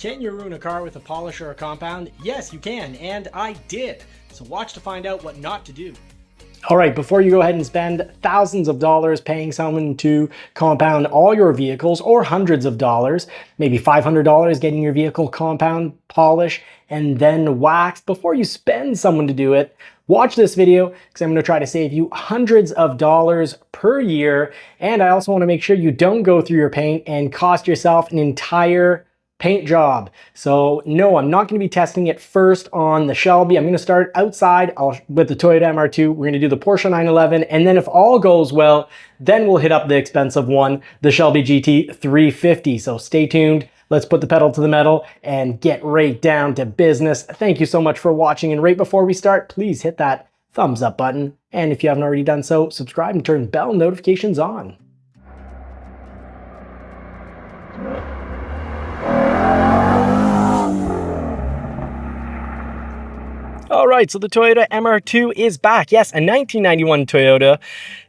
Can you ruin a car with a polish or a compound? Yes, you can, and I did. So watch to find out what not to do. All right, before you go ahead and spend thousands of dollars paying someone to compound all your vehicles, or hundreds of dollars, maybe $500 getting your vehicle compound, polish, and then waxed, before you spend someone to do it, watch this video because I'm going to try to save you hundreds of dollars per year. And I also want to make sure you don't go through your paint and cost yourself an entire paint job. So no, I'm not going to be testing it first on the Shelby. I'm going to start outside with the Toyota MR2. We're going to do the Porsche 911. And then if all goes well, then we'll hit up the expensive one, the Shelby GT 350. So stay tuned. Let's put the pedal to the metal and get right down to business. Thank you so much for watching. And right before we start, please hit that thumbs up button. And if you haven't already done so, subscribe and turn bell notifications on. All right, so the Toyota MR2 is back. Yes, a 1991 Toyota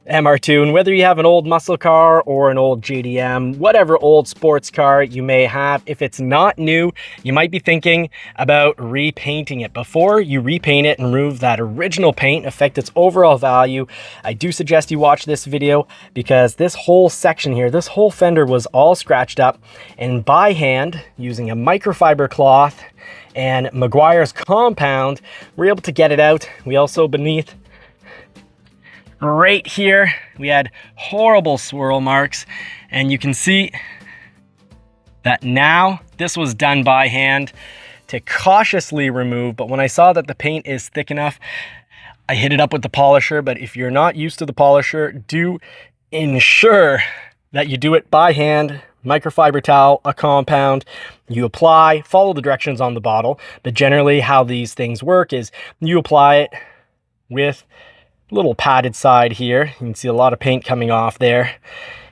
MR2. And whether you have an old muscle car or an old JDM, whatever old sports car you may have, if it's not new, you might be thinking about repainting it. Before you repaint it and remove that original paint, affect its overall value, I do suggest you watch this video because this whole section here, this whole fender was all scratched up, and by hand, using a microfiber cloth and Meguiar's compound, we're able to get it out. We also, beneath right here, we had horrible swirl marks, and you can see that now this was done by hand to cautiously remove. But when I saw that the paint is thick enough, I hit it up with the polisher. But if you're not used to the polisher, do ensure that you do it by hand. Microfiber towel, a compound, you apply, follow the directions on the bottle, but generally how these things work is you apply it with a little padded side here. You can see a lot of paint coming off there,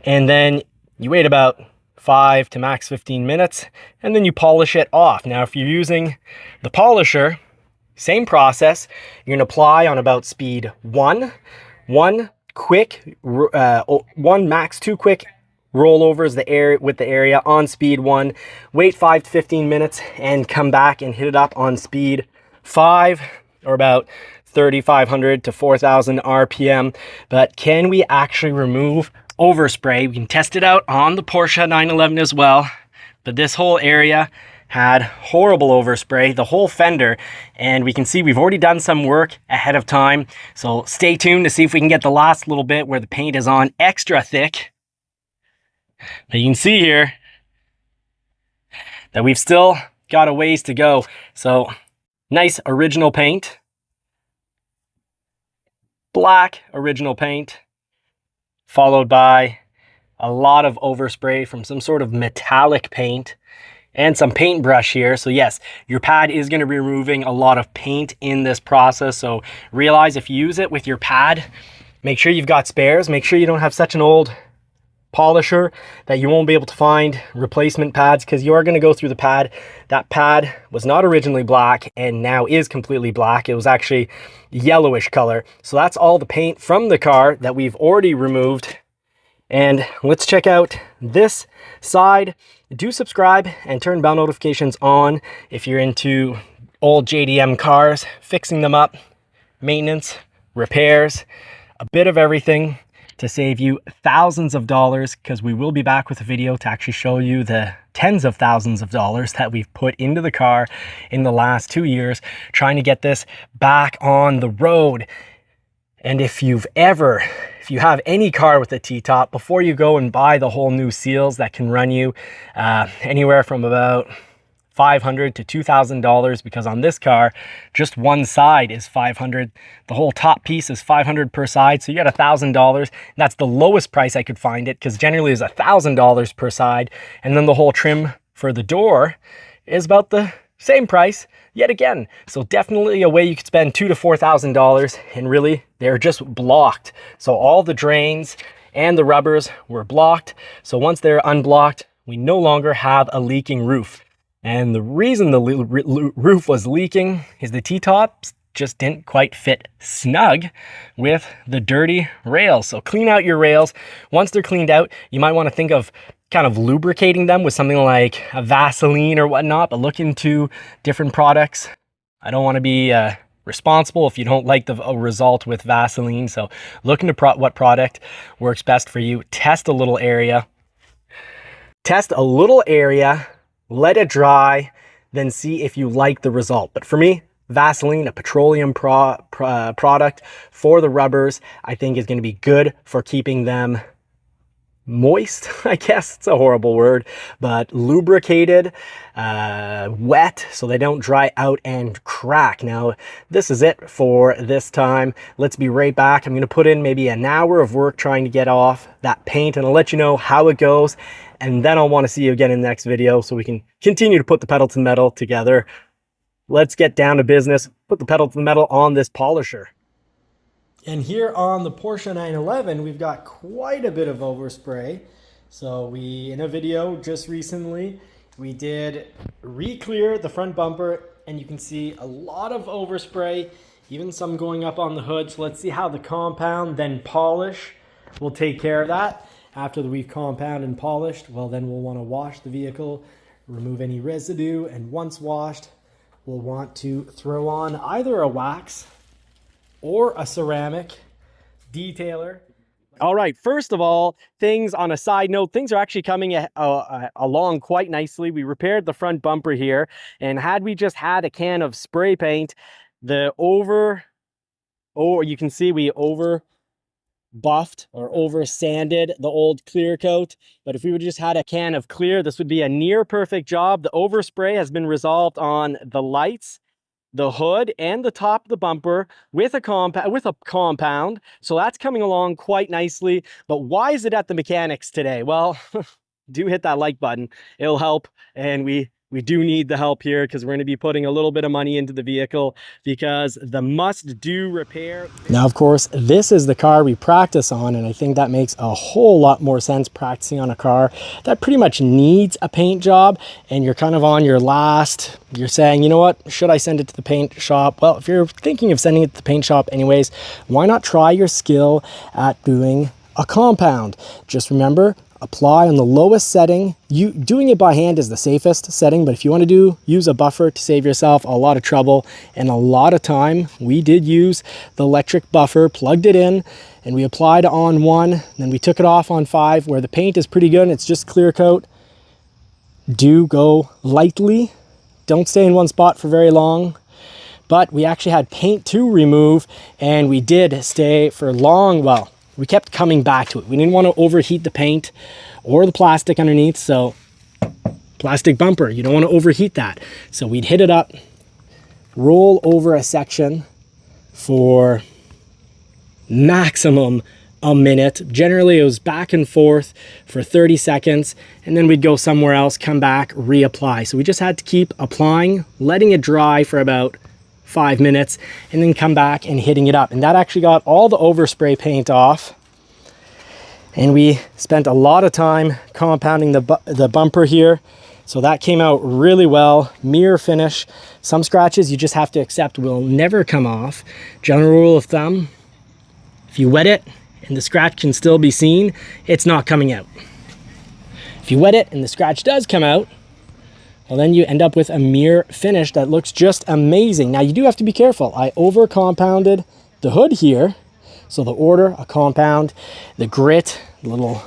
and then you wait about 5 to max 15 minutes, and then you polish it off. Now, if you're using the polisher, same process. You're gonna apply on about speed one quick, one max 2 quick rollovers with the area on speed 1, wait 5 to 15 minutes, and come back and hit it up on speed 5, or about 3,500 to 4,000 RPM. But can we actually remove overspray? We can test it out on the Porsche 911 as well, but this whole area had horrible overspray, the whole fender, and we can see we've already done some work ahead of time. So stay tuned to see if we can get the last little bit where the paint is on extra thick. But you can see here that we've still got a ways to go. So nice original paint, black original paint, followed by a lot of overspray from some sort of metallic paint and some paintbrush here. So yes, your pad is going to be removing a lot of paint in this process. So realize if you use it with your pad, make sure you've got spares. Make sure you don't have such an old polisher that you won't be able to find replacement pads, because you are going to go through the pad. That pad was not originally black and now is completely black. It was actually yellowish color. So that's all the paint from the car that we've already removed. And let's check out this side. Do subscribe and turn bell notifications on if you're into old JDM cars, fixing them up, maintenance, repairs, a bit of everything, to save you thousands of dollars, because we will be back with a video to actually show you the tens of thousands of dollars that we've put into the car in the last 2 years trying to get this back on the road. And if you have any car with a T-top, before you go and buy the whole new seals that can run you anywhere from about $500 to $2,000, because on this car, just one side is $500. The whole top piece is $500 per side, so you got $1,000. That's the lowest price I could find it, because generally it's $1,000 per side. And then the whole trim for the door is about the same price yet again. So definitely a way you could spend $2,000 to $4,000, and really they're just blocked. So all the drains and the rubbers were blocked. So once they're unblocked, we no longer have a leaking roof. And the reason the roof was leaking is the T-tops just didn't quite fit snug with the dirty rails. So clean out your rails. Once they're cleaned out, you might want to think of kind of lubricating them with something like a Vaseline or whatnot, but look into different products. I don't want to be responsible if you don't like the result with Vaseline. So look into what product works best for you. Test a little area. Let it dry, then see if you like the result. But for me, Vaseline, a petroleum product for the rubbers, I think is going to be good for keeping them moist. I guess it's a horrible word, but lubricated, wet, so they don't dry out and crack. Now, this is it for this time. Let's be right back. I'm going to put in maybe an hour of work trying to get off that paint, and I'll let you know how it goes. And then I'll want to see you again in the next video so we can continue to put the pedal to the metal together. Let's get down to business. Put the pedal to the metal on this polisher. And here on the Porsche 911, we've got quite a bit of overspray. So in a video just recently, we did re-clear the front bumper, and you can see a lot of overspray, even some going up on the hood. So let's see how the compound, then polish, will take care of that. After we've compound and polished, well, then we'll want to wash the vehicle, remove any residue, and once washed, we'll want to throw on either a wax or a ceramic detailer. All right, first of all, things on a side note, things are actually coming along quite nicely. We repaired the front bumper here, and had we just had a can of spray paint, you can see we over buffed or over sanded the old clear coat. But if we would just had a can of clear, this would be a near perfect job. The overspray has been resolved on the lights, the hood, and the top of the bumper with a compound. So that's coming along quite nicely. But why is it at the mechanics today? Well, do hit that like button. It'll help, and we do need the help here because we're going to be putting a little bit of money into the vehicle because the must-do repair. Now, of course, this is the car we practice on, and I think that makes a whole lot more sense practicing on a car that pretty much needs a paint job, and you're kind of on your last, you're saying, you know what, should I send it to the paint shop? Well, if you're thinking of sending it to the paint shop anyways, why not try your skill at doing a compound? Just remember, apply on the lowest setting. Doing it by hand is the safest setting, but if you want to use a buffer to save yourself a lot of trouble and a lot of time, we did use the electric buffer, plugged it in, and we applied on 1, then we took it off on 5, where the paint is pretty good and it's just clear coat. Do go lightly. Don't stay in one spot for very long. But we actually had paint to remove, and we did stay for long. Well, we kept coming back to it. We didn't want to overheat the paint or the plastic underneath. So plastic bumper, you don't want to overheat that. So we'd hit it up, roll over a section for maximum a minute. Generally it was back and forth for 30 seconds, and then we'd go somewhere else, come back, reapply. So we just had to keep applying, letting it dry for about 5 minutes, and then come back and hitting it up. And that actually got all the overspray paint off. And we spent a lot of time compounding the bumper here. So that came out really well. Mirror finish. Some scratches you just have to accept will never come off. General rule of thumb, if you wet it and the scratch can still be seen, it's not coming out. If you wet it and the scratch does come out, well, then you end up with a mirror finish that looks just amazing. Now, you do have to be careful. I over compounded the hood here. So the order, a compound, the grit, little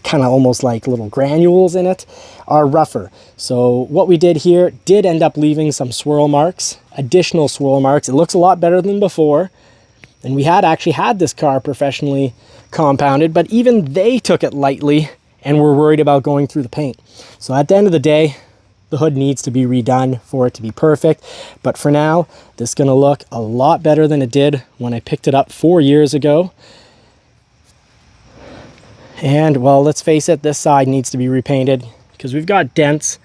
kind of almost like little granules in it, are rougher. So what we did here did end up leaving some swirl marks, additional swirl marks. It looks a lot better than before. And we had actually had this car professionally compounded, but even they took it lightly and were worried about going through the paint. So at the end of the day, the hood needs to be redone for it to be perfect. But for now, this is going to look a lot better than it did when I picked it up 4 years ago. And well, let's face it, this side needs to be repainted because we've got dents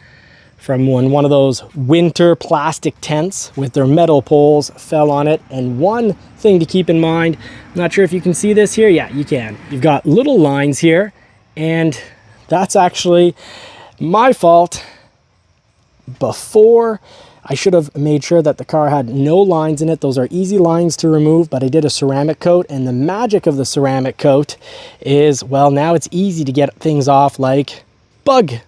from when one of those winter plastic tents with their metal poles fell on it. And one thing to keep in mind, I'm not sure if you can see this here. Yeah, you can. You've got little lines here, and that's actually my fault. before. I should have made sure that the car had no lines in it. Those are easy lines to remove, but I did a ceramic coat, and the magic of the ceramic coat is, well, now it's easy to get things off like bug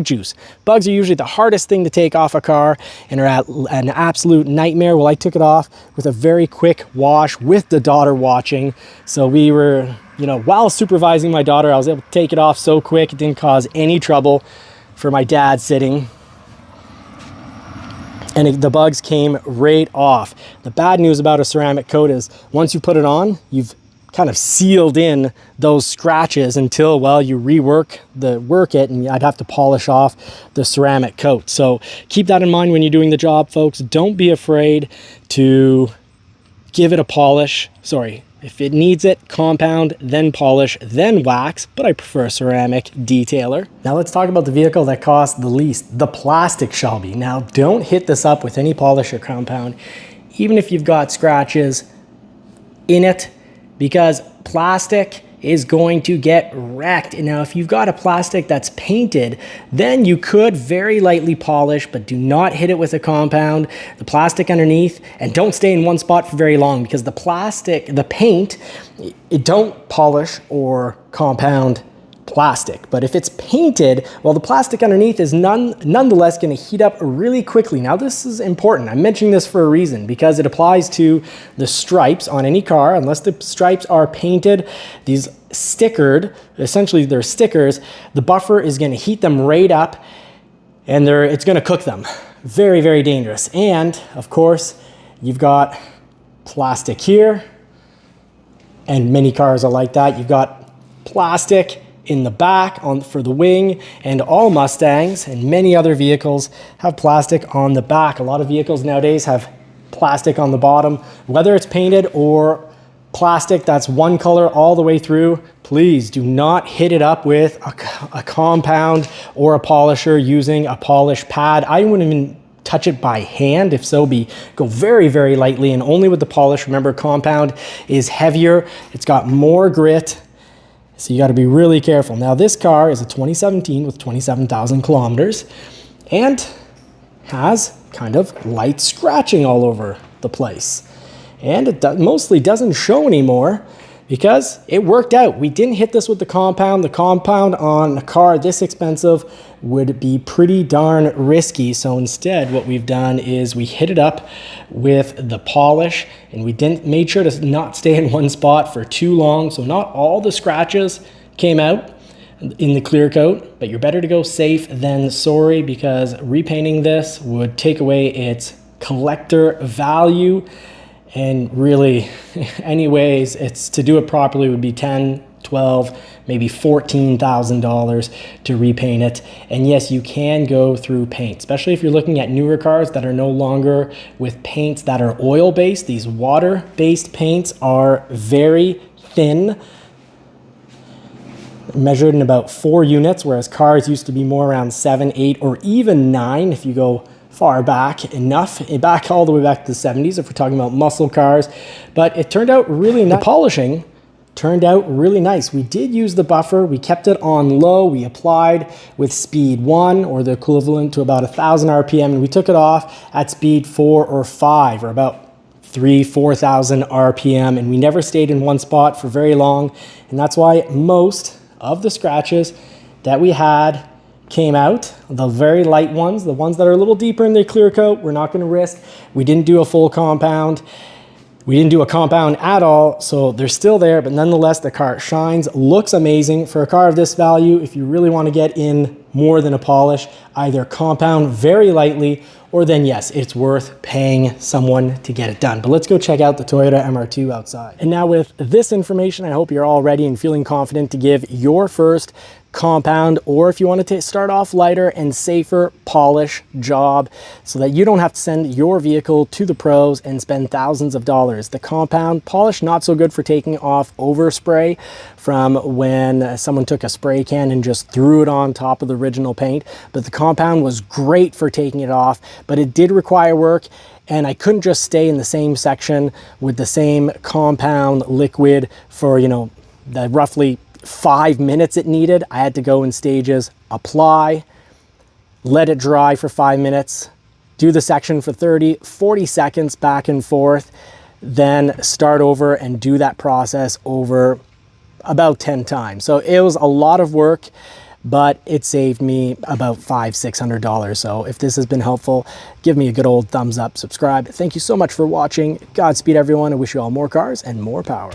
juice. Bugs are usually the hardest thing to take off a car and are an absolute nightmare. Well, I took it off with a very quick wash with the daughter watching. So we were, you know, while supervising my daughter, I was able to take it off so quick. It didn't cause any trouble for my dad sitting. And the bugs came right off. The bad news about a ceramic coat is once you put it on, you've kind of sealed in those scratches until, well, you work it, and I'd have to polish off the ceramic coat. So keep that in mind when you're doing the job, folks. Don't be afraid to give it a polish. Sorry, if it needs it, compound, then polish, then wax, but I prefer a ceramic detailer. Now let's talk about the vehicle that costs the least, the plastic Shelby. Now don't hit this up with any polish or compound, even if you've got scratches in it, because plastic is going to get wrecked. And now if you've got a plastic that's painted, then you could very lightly polish, but do not hit it with a compound, the plastic underneath, and don't stay in one spot for very long, because the paint, it don't polish or compound plastic. But if it's painted, well, the plastic underneath is nonetheless going to heat up really quickly. Now this is important. I'm mentioning this for a reason, because it applies to the stripes on any car. Unless the stripes are painted, these stickered, essentially they're stickers, the buffer is going to heat them right up, and it's going to cook them. Very, very dangerous. And of course, you've got plastic here, and many cars are like that. You've got plastic in the back for the wing, and all Mustangs and many other vehicles have plastic on the back. A lot of vehicles nowadays have plastic on the bottom, whether it's painted or plastic that's one color all the way through. Please do not hit it up with a compound or a polisher using a polish pad. I wouldn't even touch it by hand. If so, go very, very lightly, and only with the polish. Remember, compound is heavier, it's got more grit, so you got to be really careful. Now this car is a 2017 with 27,000 kilometers and has kind of light scratching all over the place. And it mostly doesn't show anymore because it worked out. We didn't hit this with the compound. The compound on a car this expensive would be pretty darn risky. So instead, what we've done is we hit it up with the polish, and we made sure to not stay in one spot for too long. So not all the scratches came out in the clear coat, but you're better to go safe than sorry, because repainting this would take away its collector value. And really, anyways, to do it properly would be $10, $12, maybe $14,000 to repaint it. And yes, you can go through paint, especially if you're looking at newer cars that are no longer with paints that are oil-based. These water-based paints are very thin, measured in about 4 units, whereas cars used to be more around 7, 8, or even 9 if you go far back enough, all the way back to the 70s if we're talking about muscle cars. But it turned out really nice. The polishing turned out really nice. We did use the buffer. We kept it on low. We applied with speed 1, or the equivalent to about 1,000 RPM, and we took it off at speed 4 or 5, or about 4,000 RPM, and we never stayed in one spot for very long. And that's why most of the scratches that we had came out. The very light ones, the ones that are a little deeper in the clear coat, we're not going to risk. We didn't do a full compound. We didn't do a compound at all, so they're still there, but nonetheless, the car shines, looks amazing. For a car of this value, if you really want to get in more than a polish, either compound very lightly, or then yes, it's worth paying someone to get it done. But let's go check out the Toyota MR2 outside. And now with this information, I hope you're all ready and feeling confident to give your first compound, or if you want to start off lighter and safer, polish job, so that you don't have to send your vehicle to the pros and spend thousands of dollars. The compound polish, not so good for taking off overspray from when someone took a spray can and just threw it on top of the original paint, but the compound was great for taking it off, but it did require work. And I couldn't just stay in the same section with the same compound liquid for, the roughly 5 minutes it needed. I had to go in stages, apply, let it dry for 5 minutes, do the section for 30, 40 seconds back and forth, then start over and do that process over about 10 times. So it was a lot of work, but it saved me about $500–600. So if this has been helpful, give me a good old thumbs up, subscribe. Thank you so much for watching. Godspeed everyone. I wish you all more cars and more power.